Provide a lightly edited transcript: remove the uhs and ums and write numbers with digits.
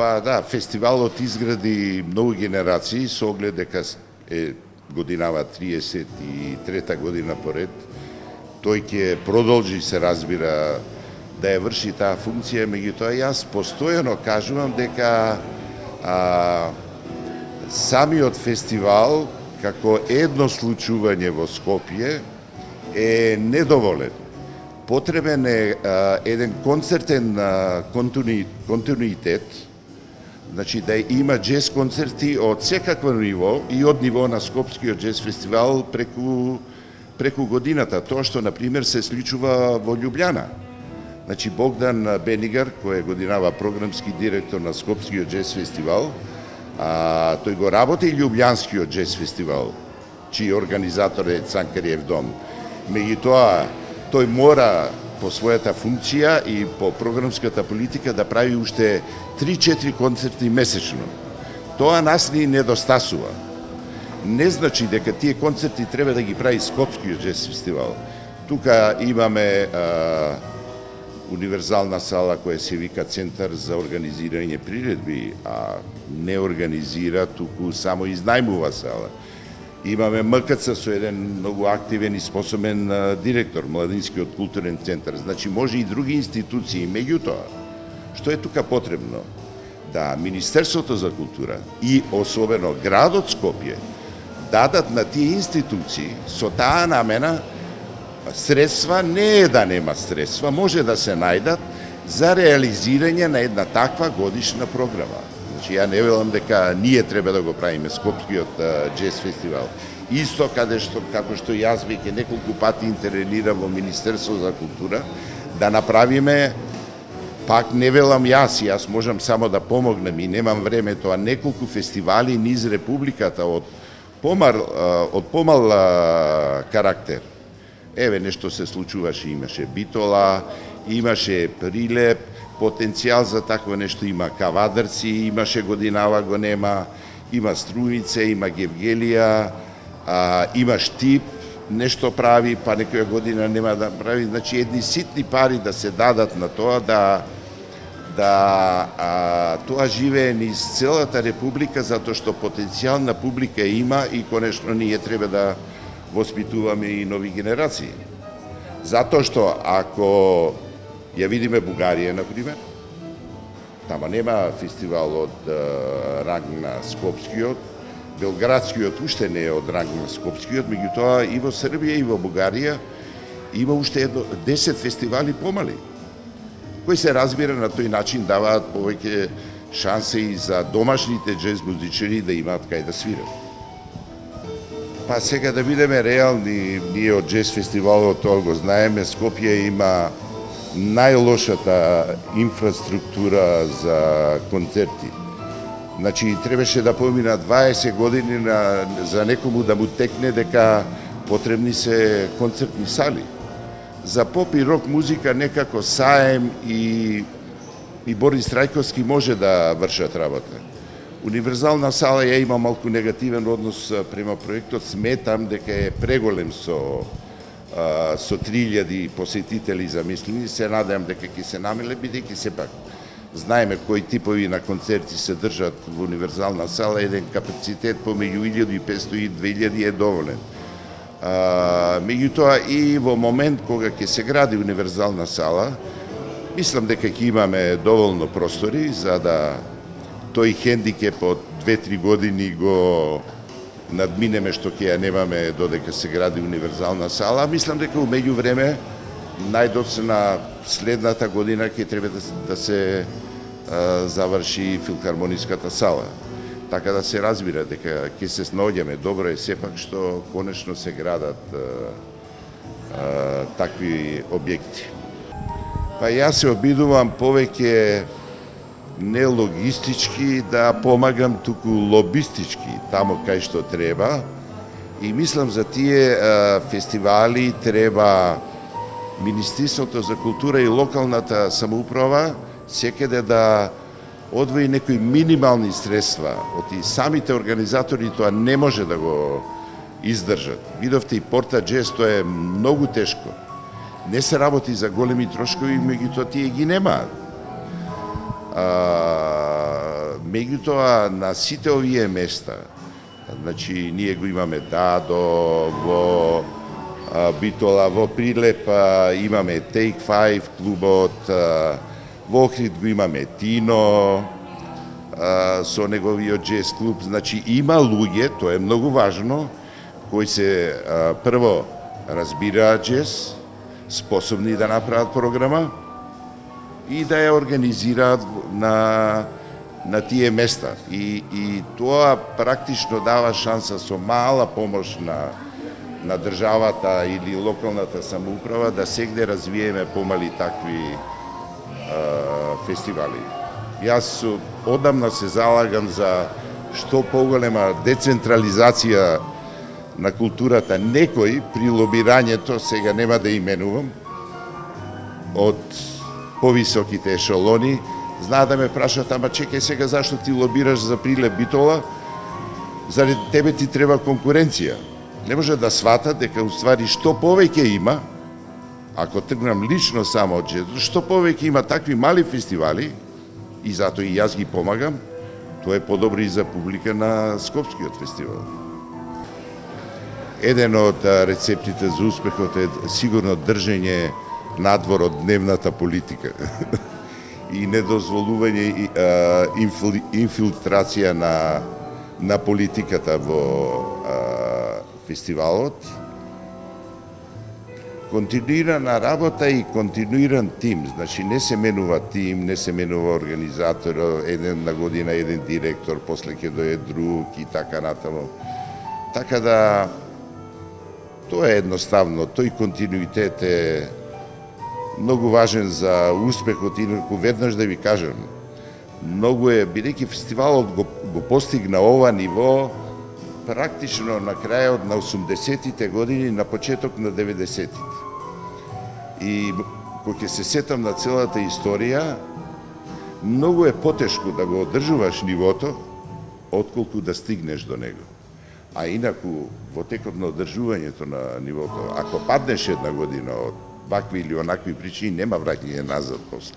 Па да, фестивалот изгради многу генерации со оглед дека е годинава 33-та година поред. Тој ќе продолжи, се разбира, да ја врши таа функција, меѓутоа јас постојано кажувам дека самиот фестивал како едно случување во Скопје е недоволен. Потребен е еден концертен континуитет, значи да има джез концерти од секакво ниво и од ниво на Скопскиот джез фестивал преку годината. Тоа што, например, се случува во Љубљана. Значи, Богдан Бенигар, кој е годинава програмски директор на Скопскиот джез фестивал, тој го работи Љубљанскиот джез фестивал, чиј организатор е Цанкариев дом. Меѓутоа, тој мора по својата функција и по програмската политика да прави уште 3-4 концерти месечно. Тоа нас ни недостасува. Не значи дека тие концерти треба да ги прави Скопскиот джез фестивал. Тука имаме универзална сала која се вика Центар за организирање приредби, а не организира, туку само изнајмува сала. Имаме МКЦ со еден многу активен и способен директор, Младинскиот културен центар. Значи, може и други институции. Меѓутоа, што е тука потребно? Да Министерството за култура и особено градот Скопје дадат на тие институции со таа намена средства, не е да нема средства, може да се најдат за реализирање на една таква годишна програма. Значи, ја не велам дека ние треба да го правиме Скопскиот джез фестивал. Исто како што јас веќе неколку пати интервенирам во Министерство за култура, да направиме, пак не велам јас можам само да помогнем и немам време тоа, неколку фестивали низ Републиката од помал карактер. Еве, нешто се случуваше, имаше Битола, имаше Прилеп, потенцијал за такво нешто има Кавадарци, имаше годинава, го нема, има Струјнице, има Гевгелија, има Штип, нешто прави, па некоја година нема да прави. Значи, едни ситни пари да се дадат на тоа, тоа живее низ целата Република, затоа што потенцијал на публика има и конечно ние треба да воспитуваме и нови генерации. Затоа што ако ја видиме Бугарија, например, тама нема фестивал од ранг на Скопскиот, Белградскиот уште не е од ранг на Скопскиот, меѓутоа и во Србија и во Бугарија има уште 10 фестивали помали, кои се разбира на тој начин даваат повеќе шанси и за домашните джез музичари да имаат кај да свират. Па сега да бидеме реални, ние од джез фестивалот тоа го знаеме, Скопје има најлошата инфраструктура за концерти. Значи, требаше да помина 20 години за некому да му текне дека потребни се концертни сали. За поп и рок музика некако Саем и Борис Трајковски може да вршат работа. Универзална сала ја има малку негативен однос према проектот. Сметам дека е преголем со 3000 посетители замислени. Се надевам дека ќе се намале, бидејќи сепак знаеме кои типови на концерти се држат во универзална сала, еден капацитет помеѓу 1500 и 2000 е доволен. Меѓутоа и во момент кога ќе се гради универзална сала, мислам дека ќе имаме доволно простори за да тој хендикеп од 2-3 години го надминеме што ќе ја немаме додека се гради универзална сала. Мислам дека у меѓувреме најдоцна следната година ќе треба да се заврши филхармониската сала. Така да се разбира дека ќе се снаоѓаме. Добро е сепак што конечно се градат такви објекти. Па јас се обидувам повеќе не логистички да помагам, туку лобистички, тамо кај што треба. И мислам за тие фестивали треба Министерството за култура и локалната самоуправа секаде да одвои некои минимални средства. Од и самите организатори тоа не може да го издржат. Видовте и Порта Джез, тоа е многу тешко. Не се работи за големи трошкови, меѓутоа тие ги немаат. меѓутоа на сите овие места, значи ние го имаме Дадо, во Битола, во Прилеп имаме Take 5 клубот, во Охрид го имаме Тино, со неговиот джез клуб, значи има луѓе, тоа е многу важно, кои се прво разбираат джез, способни да направат програма и да ја организираат на тие места. И тоа практично дава шанса со мала помош на државата или локалната самоуправа да сегде развиеме помали такви фестивали. Јас одамна се залагам за што поголема децентрализација на културата. Некои при лобирањето, сега нема да именувам, од повисоките ешелони, знаат да ме прашат, ама чекај сега зашто ти лобираш за Прилеп Битола, заради тебе ти треба конкуренција. Не може да сватат дека уствари што повеќе има, ако тргнам лично само од джезот, што повеќе има такви мали фестивали, и затоа и јас ги помагам, тоа е подобро и за публика на Скопскиот фестивал. Еден од рецептите за успехот е сигурно држење надвор од дневната политика и недозволување инфилтрација на политиката во фестивалот. Континуирана работа и континуиран тим, значи не се менува тим, не се менува организатор, еден на година еден директор, после ќе дое друг и така натаму. Така да тоа е едноставно, тој континуитет е многу важен за успехот, инаку веднаш да ви кажам, многу е, бидејќи фестивалот го постигна ова ниво практично на крајот на 80-тите години, на почеток на 90-тите. И кога ќе се сетам на целата историја, многу е потешко да го одржуваш нивото, отколку да стигнеш до него. А инаку, во текот на одржувањето на нивото, ако паднеш една година од вакви или онакви причини, нема враќање назад после.